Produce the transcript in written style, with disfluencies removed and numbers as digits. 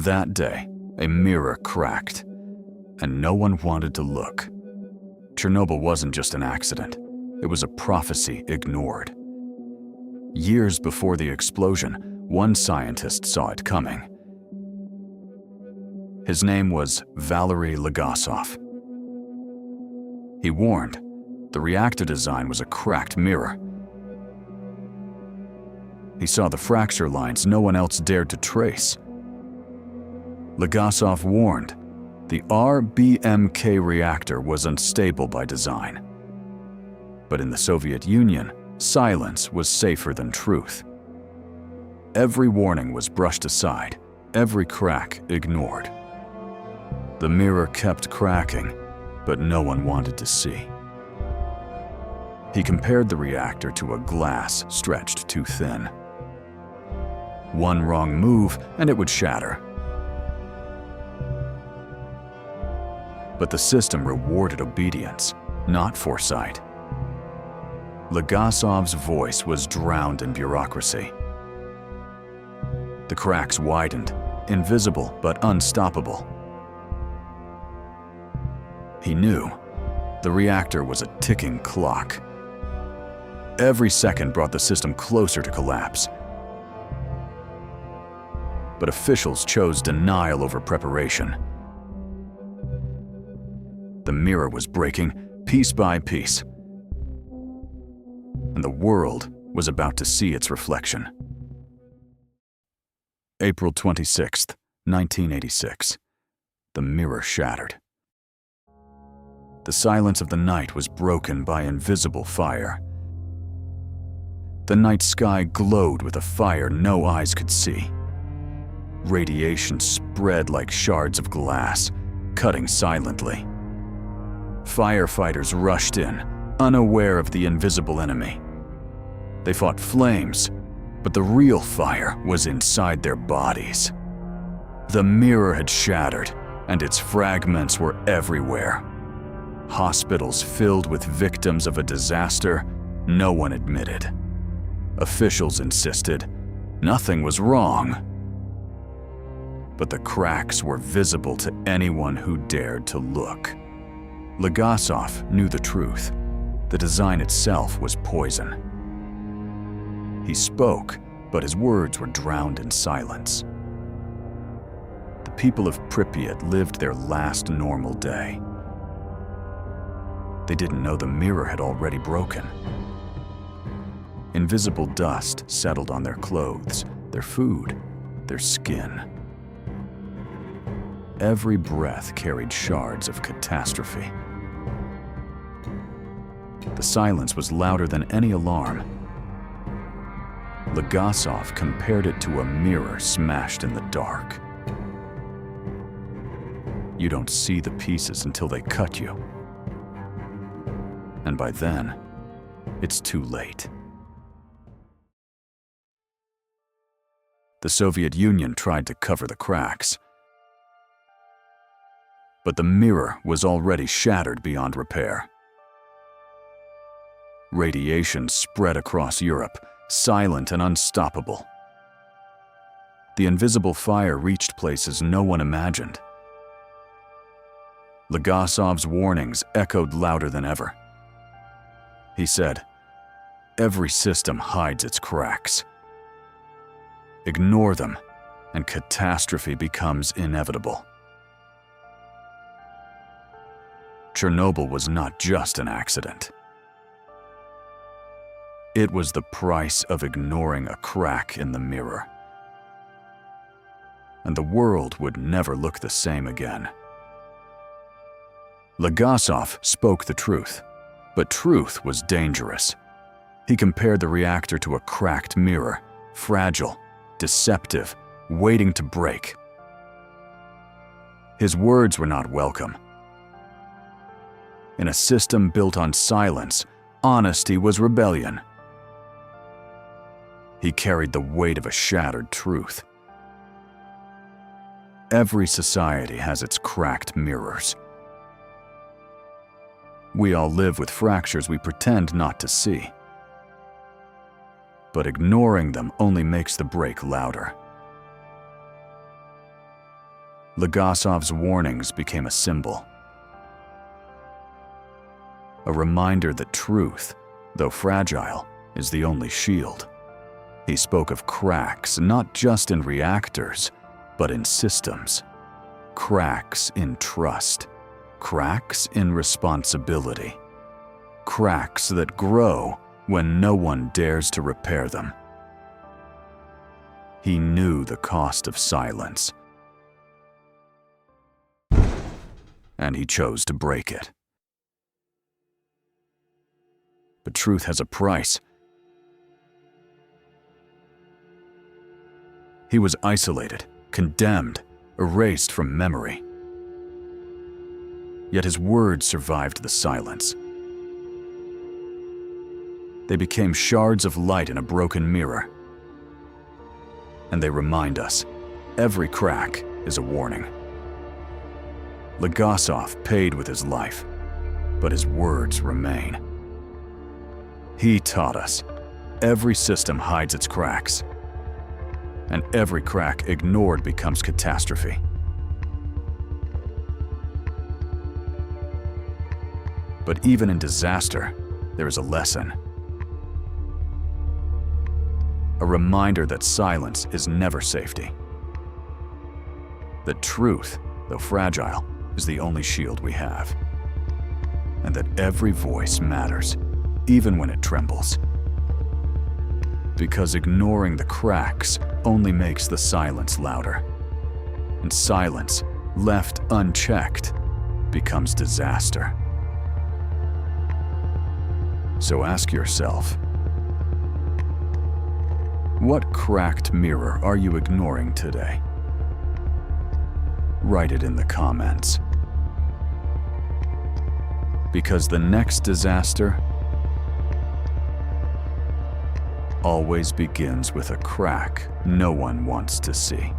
That day, a mirror cracked, and no one wanted to look. Chernobyl wasn't just an accident. It was a prophecy ignored. Years before the explosion, one scientist saw it coming. His name was Valery Legasov. He warned, the reactor design was a cracked mirror. He saw the fracture lines no one else dared to trace. Legasov warned, the RBMK reactor was unstable by design. But in the Soviet Union, silence was safer than truth. Every warning was brushed aside, every crack ignored. The mirror kept cracking, but no one wanted to see. He compared the reactor to a glass stretched too thin. One wrong move and it would shatter. But the system rewarded obedience, not foresight. Legasov's voice was drowned in bureaucracy. The cracks widened, invisible but unstoppable. He knew the reactor was a ticking clock. Every second brought the system closer to collapse. But officials chose denial over preparation. The mirror was breaking piece by piece, and the world was about to see its reflection. April 26th, 1986. The mirror shattered. The silence of the night was broken by invisible fire. The night sky glowed with a fire no eyes could see. Radiation spread like shards of glass, cutting silently. Firefighters rushed in, unaware of the invisible enemy. They fought flames, but the real fire was inside their bodies. The mirror had shattered, and its fragments were everywhere. Hospitals filled with victims of a disaster no one admitted. Officials insisted nothing was wrong. But the cracks were visible to anyone who dared to look. Legasov knew the truth. The design itself was poison. He spoke, but his words were drowned in silence. The people of Pripyat lived their last normal day. They didn't know the mirror had already broken. Invisible dust settled on their clothes, their food, their skin. Every breath carried shards of catastrophe. The silence was louder than any alarm. Legasov compared it to a mirror smashed in the dark. You don't see the pieces until they cut you. And by then, it's too late. The Soviet Union tried to cover the cracks. But the mirror was already shattered beyond repair. Radiation spread across Europe, silent and unstoppable. The invisible fire reached places no one imagined. Legasov's warnings echoed louder than ever. He said, "Every system hides its cracks. Ignore them, and catastrophe becomes inevitable." Chernobyl was not just an accident. It was the price of ignoring a crack in the mirror. And the world would never look the same again. Legasov spoke the truth, but truth was dangerous. He compared the reactor to a cracked mirror, fragile, deceptive, waiting to break. His words were not welcome. In a system built on silence, honesty was rebellion. He carried the weight of a shattered truth. Every society has its cracked mirrors. We all live with fractures we pretend not to see. But ignoring them only makes the break louder. Legasov's warnings became a symbol. A reminder that truth, though fragile, is the only shield. He spoke of cracks not just in reactors, but in systems. Cracks in trust. Cracks in responsibility. Cracks that grow when no one dares to repair them. He knew the cost of silence, and he chose to break it. But truth has a price. He was isolated, condemned, erased from memory. Yet his words survived the silence. They became shards of light in a broken mirror. And they remind us, every crack is a warning. Legasov paid with his life, but his words remain. He taught us, every system hides its cracks, and every crack ignored becomes catastrophe. But even in disaster, there is a lesson. A reminder that silence is never safety. That truth, though fragile, is the only shield we have. And that every voice matters, even when it trembles. Because ignoring the cracks only makes the silence louder. And silence, left unchecked, becomes disaster. So ask yourself, what cracked mirror are you ignoring today? Write it in the comments. Because the next disaster always begins with a crack no one wants to see.